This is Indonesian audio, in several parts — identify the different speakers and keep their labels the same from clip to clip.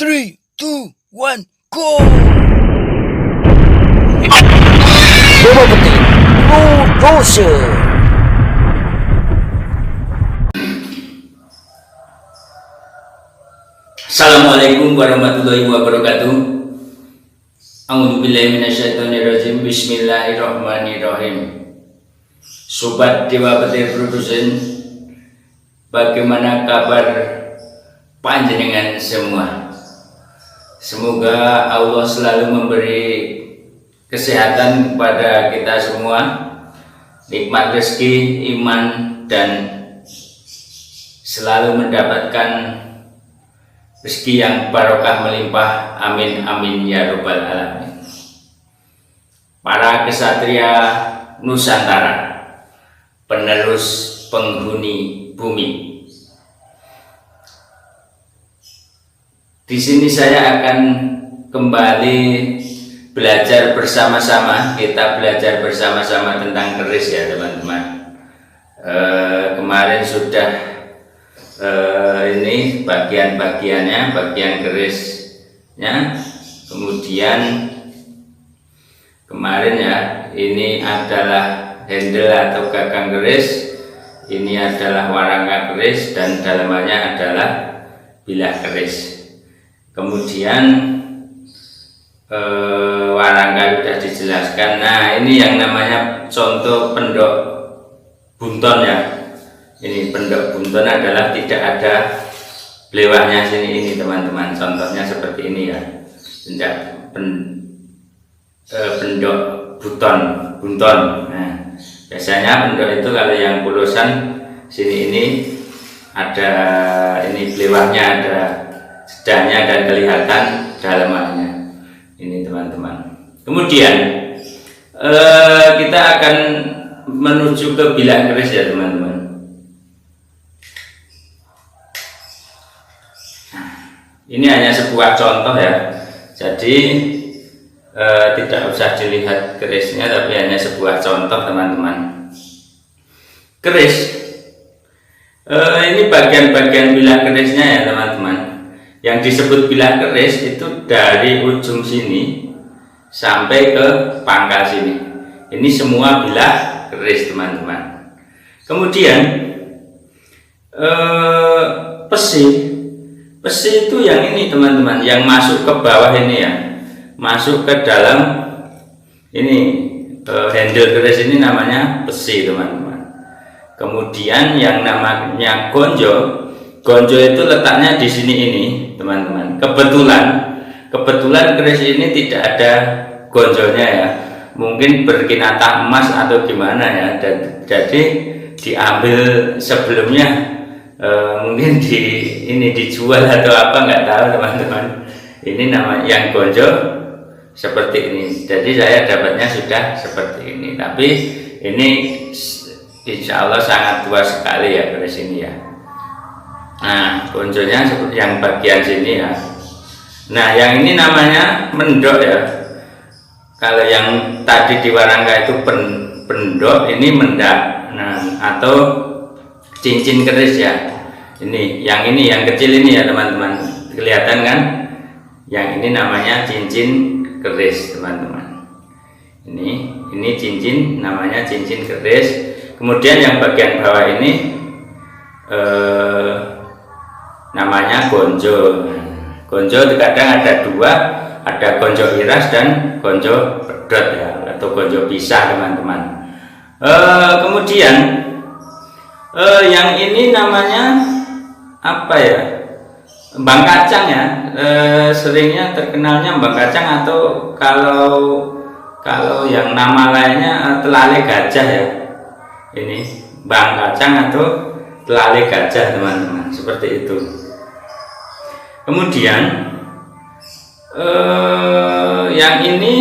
Speaker 1: 3, 2, 1, go! Boba Peti Production.
Speaker 2: Assalamualaikum warahmatullahi wabarakatuh. A'udzubillahi minasyaitonirrajim. Bismillahirrahmanirrahim. Sobat Dewa Petir Production, bagaimana kabar panjenengan semua? Semoga Allah selalu memberi kesehatan kepada kita semua, nikmat rezeki, iman, dan selalu mendapatkan rezeki yang barokah melimpah. Amin amin ya robbal alamin. Para kesatria Nusantara, penerus penghuni bumi, di sini saya akan kembali belajar bersama-sama. Kita belajar bersama-sama tentang keris ya teman-teman. Kemarin sudah ini bagian-bagiannya, bagian kerisnya. Kemudian kemarin ya, ini adalah handle atau gagang keris, ini adalah warangka keris, dan dalamannya adalah bilah keris. Kemudian warangka sudah dijelaskan. Nah, ini yang namanya contoh pendok bunton ya. Ini pendok bunton adalah tidak ada belewahnya sini, ini teman-teman. Contohnya seperti ini ya. Tidak pendok bunton. Nah, biasanya pendok itu kalau yang pulusan sini ini ada ini belewahnya, ada jedanya dan kelihatan dalamannya. Ini teman-teman. Kemudian kita akan menuju ke bilah keris ya teman-teman. Ini hanya sebuah contoh ya, jadi tidak usah dilihat kerisnya, tapi hanya sebuah contoh teman-teman. Keris, ini bagian-bagian bilah kerisnya ya teman-teman. Yang disebut bilah keris itu dari ujung sini sampai ke pangkal sini. Ini semua bilah keris teman-teman. Kemudian Pesi itu yang ini teman-teman, yang masuk ke bawah ini ya, masuk ke dalam ini handle keris ini namanya pesi teman-teman. Kemudian yang namanya gonjo itu letaknya di sini ini teman-teman. Kebetulan keris ini tidak ada gonjonya ya, mungkin berkinatah emas atau gimana ya, dan jadi diambil sebelumnya. Mungkin ini dijual atau apa, nggak tahu teman-teman. Ini nama yang gonjo seperti ini, jadi saya dapatnya sudah seperti ini. Tapi ini insya Allah sangat tua sekali ya keris ini ya. Nah, gonjonya seperti yang bagian sini ya. Nah, yang ini namanya mendok ya. Kalau yang tadi di warangka itu pendok, ini mendak. Nah, atau cincin keris ya. Ini yang kecil ini ya teman-teman, kelihatan kan? Yang ini namanya cincin keris teman-teman. Ini cincin, namanya cincin keris. Kemudian yang bagian bawah ini namanya gonjo. Gonjo kadang ada dua, ada gonjo iras dan gonjo pedot ya, atau gonjo pisah teman-teman. Kemudian yang ini namanya apa ya, mbang kacang ya, seringnya terkenalnya mbang kacang, atau kalau yang nama lainnya telale gajah ya. Ini mbang kacang atau telale gajah teman-teman, seperti itu. Kemudian yang ini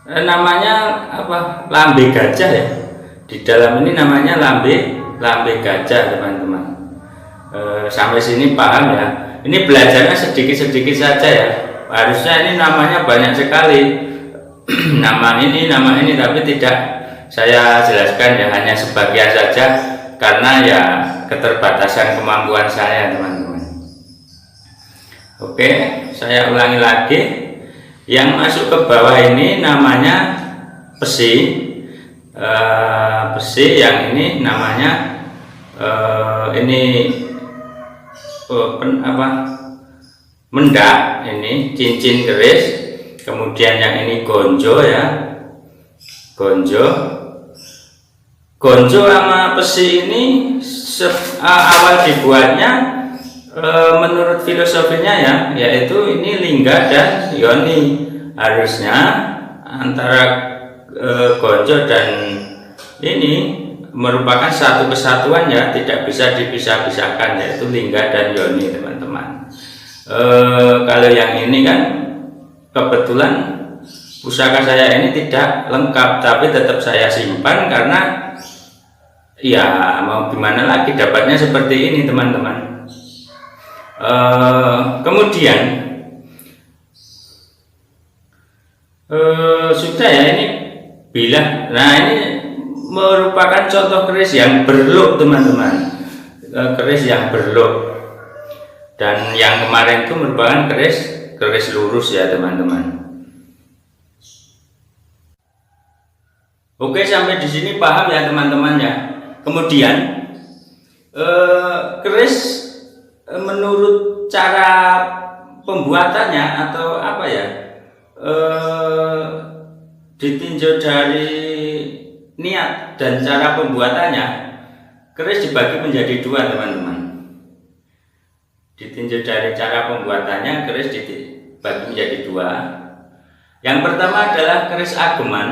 Speaker 2: namanya apa, lambe gajah ya. Di dalam ini namanya lambe gajah teman-teman. Sampai sini paham ya. Ini belajarnya sedikit-sedikit saja ya. Harusnya ini namanya banyak sekali. nama ini, tapi tidak saya jelaskan ya, hanya sebagian saja karena ya keterbatasan kemampuan saya teman-teman. Oke, saya ulangi lagi. Yang masuk ke bawah ini namanya besi. Besi yang ini namanya ini mendak, ini cincin keris. Kemudian yang ini gonjo ya, gonjo sama besi ini awal dibuatnya menurut filosofinya ya, yaitu ini lingga dan yoni. Harusnya antara gonjo dan ini merupakan satu kesatuan ya, tidak bisa dipisah-pisahkan, yaitu lingga dan yoni teman-teman. Kalau yang ini kan kebetulan pusaka saya ini tidak lengkap, tapi tetap saya simpan karena ya mau gimana lagi, dapatnya seperti ini teman-teman. Kemudian sudah ya, ini bilah. Nah, ini merupakan contoh keris yang berluk teman-teman, keris yang berluk. Dan yang kemarin itu merupakan keris lurus ya teman-teman. Oke, sampai di sini paham ya teman-teman ya. Kemudian keris menurut cara pembuatannya atau apa ya, ditinjau dari niat dan cara pembuatannya, keris dibagi menjadi dua teman-teman. Ditinjau dari cara pembuatannya, keris dibagi menjadi dua. Yang pertama adalah keris ageman,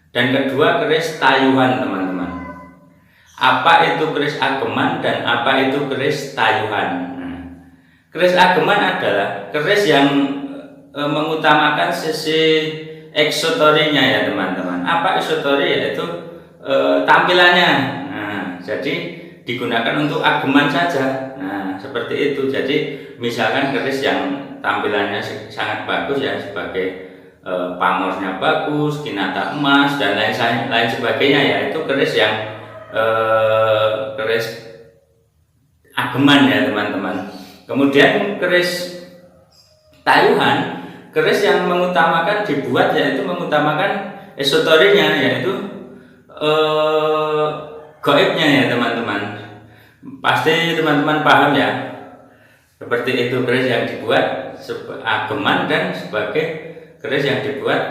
Speaker 2: dan kedua keris tayuhan teman-teman. Apa itu keris ageman dan apa itu keris tayuhan? Keris ageman adalah keris yang mengutamakan sisi eksotorinya ya teman-teman. Apa eksotori? Yaitu tampilannya. Nah, jadi digunakan untuk ageman saja. Nah, seperti itu. Jadi misalkan keris yang tampilannya sangat bagus ya, sebagai pamornya bagus, kinata emas dan lain sebagainya ya, itu keris yang keris ageman ya teman-teman. Kemudian keris tayuhan, keris yang mengutamakan dibuat yaitu mengutamakan esoterinya, yaitu gaibnya ya teman-teman. Pasti teman-teman paham ya, seperti itu keris yang dibuat ageman dan sebagai keris yang dibuat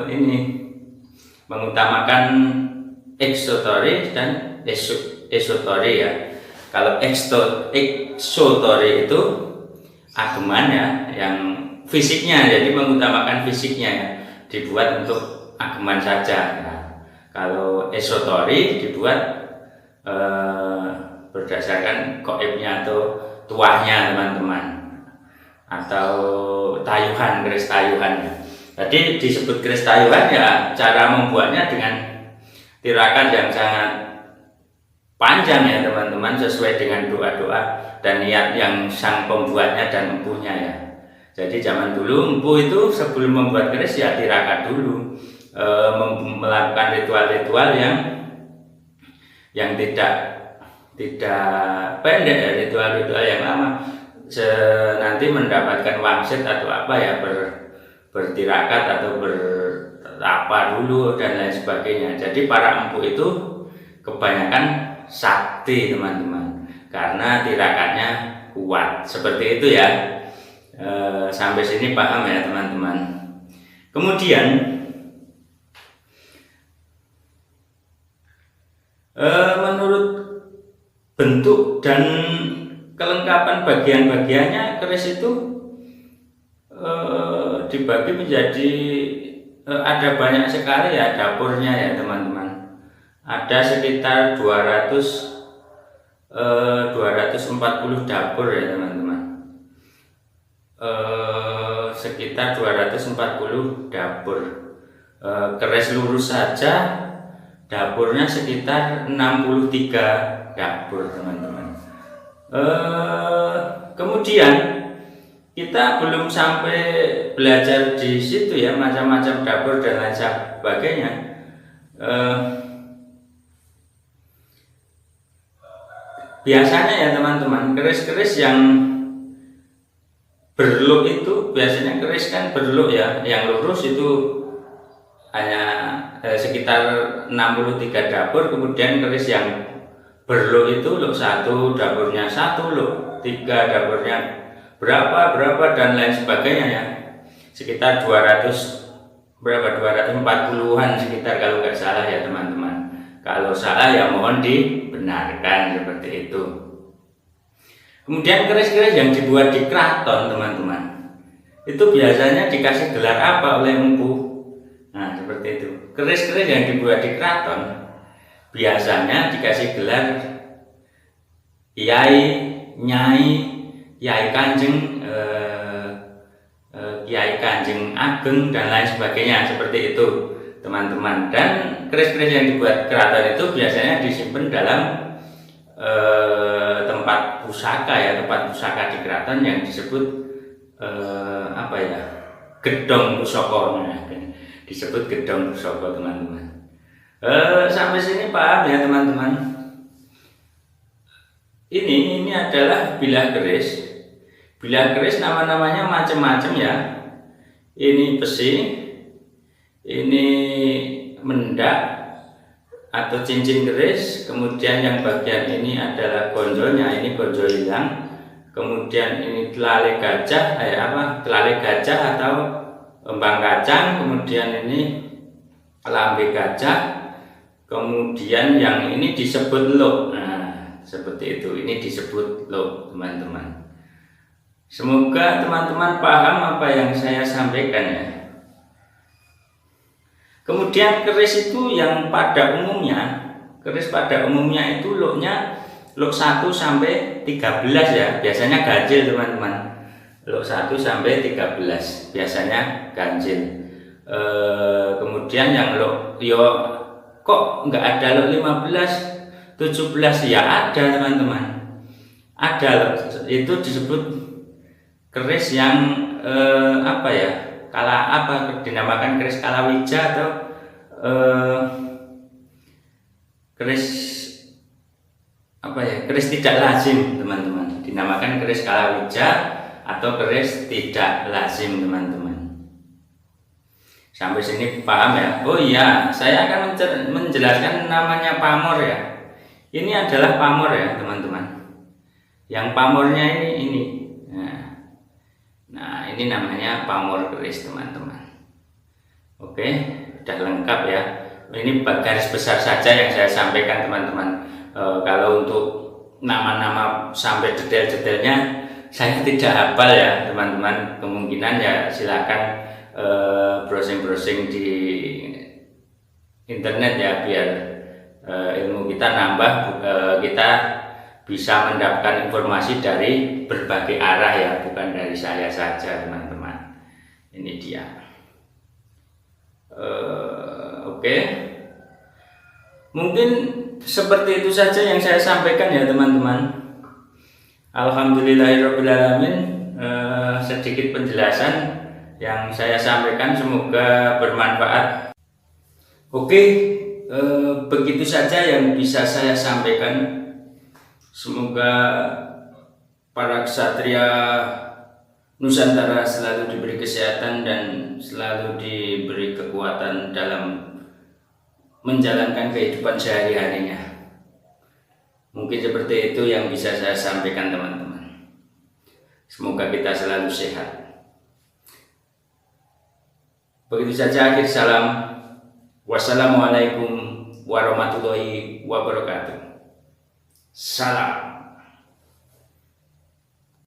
Speaker 2: ini mengutamakan eksotori dan esotori ya. Kalau eksotori itu ageman ya, yang fisiknya, jadi mengutamakan fisiknya ya, dibuat untuk ageman saja. Nah, kalau esotori dibuat berdasarkan gaibnya atau tuahnya teman-teman, atau tayuhan, keris tayuhan. Jadi disebut keris tayuhan ya, cara membuatnya dengan tirakat yang sangat panjang ya teman-teman, sesuai dengan doa-doa dan niat yang sang pembuatnya dan empunya ya. Jadi zaman dulu empu itu sebelum membuat keris ya tirakat dulu, melakukan ritual-ritual yang tidak pendek ya, ritual-ritual yang lama, nanti mendapatkan wangsit atau apa ya, bertirakat atau bertapa dulu dan lain sebagainya. Jadi para empu itu kebanyakan sakti teman-teman, karena tirakatnya kuat, seperti itu ya. Sampai sini paham ya teman-teman. Kemudian menurut bentuk dan kelengkapan bagian-bagiannya, keris itu dibagi menjadi ada banyak sekali ya dapurnya ya teman-teman. Ada sekitar 240 dapur ya teman-teman. Sekitar 240 dapur. Keris lurus saja dapurnya sekitar 63 dapur teman-teman. Kemudian kita belum sampai belajar di situ ya, macam-macam dapur dan lain sebagainya. biasanya ya teman-teman, keris-keris yang berluk itu biasanya keris kan berluk ya, yang lurus itu hanya sekitar 63 dapur. Kemudian keris yang berluk itu luk 1 dapurnya 1, luk 3 dapurnya berapa dan lain sebagainya ya, sekitar 240-an sekitar kalau nggak salah ya teman-teman. Kalau salah ya mohon dibenarkan seperti itu. Kemudian keris-keris yang dibuat di keraton teman-teman, itu biasanya dikasih gelar apa oleh empu? Nah seperti itu. Keris-keris yang dibuat di keraton biasanya dikasih gelar Kiai, Nyai, Kiai Kanjeng, Kiai Kanjeng Ageng dan lain sebagainya seperti itu teman-teman. Dan keris-keris yang dibuat keraton itu biasanya disimpan dalam tempat pusaka ya, tempat pusaka di keraton yang disebut apa ya, gedong pusaka, disebut gedong pusaka teman-teman. Sampai sini paham ya teman-teman? Ini adalah bilah keris. Bilah keris nama-namanya macam-macam ya. Ini besi, ini mendak atau cincin keris. Kemudian yang bagian ini adalah gonjolnya, ini gonjol hilang. Kemudian ini telale gajah, telale gajah atau embang kacang. Kemudian ini lambe gajah. Kemudian yang ini disebut luk. Nah, seperti itu. Ini disebut luk, teman-teman. Semoga teman-teman paham apa yang saya sampaikan ya. Kemudian keris itu yang pada umumnya, keris pada umumnya itu luknya luk 1 sampai 13 ya. Biasanya ganjil teman-teman. Luk 1 sampai 13 biasanya ganjil. Kemudian yang luk kok nggak ada luk 15, 17 ya ada teman-teman. Ada itu disebut keris yang dinamakan keris kalawija atau keris keris tidak lazim teman-teman, dinamakan keris kalawija atau keris tidak lazim teman-teman. Sampai sini paham ya? Oh iya, saya akan menjelaskan namanya pamor ya. Ini adalah pamor ya teman-teman. Yang pamornya ini. Nah ini namanya pamor keris teman-teman. Oke, sudah lengkap ya. Ini garis besar saja yang saya sampaikan teman-teman. Kalau untuk nama-nama sampai detail-detailnya saya tidak hafal ya teman-teman. Kemungkinan ya silakan browsing-browsing di internet ya, biar ilmu kita nambah, kita bisa mendapatkan informasi dari berbagai arah ya, bukan dari saya saja teman-teman. Ini dia. Oke. Mungkin seperti itu saja yang saya sampaikan ya teman-teman. Alhamdulillahirrabbilalamin. Sedikit penjelasan yang saya sampaikan, semoga bermanfaat. Oke, begitu saja yang bisa saya sampaikan. Semoga para ksatria Nusantara selalu diberi kesehatan dan selalu diberi kekuatan dalam menjalankan kehidupan sehari-harinya. Mungkin seperti itu yang bisa saya sampaikan teman-teman. Semoga kita selalu sehat. Begitu saja, akhir salam. Wassalamualaikum warahmatullahi wabarakatuh. Salam.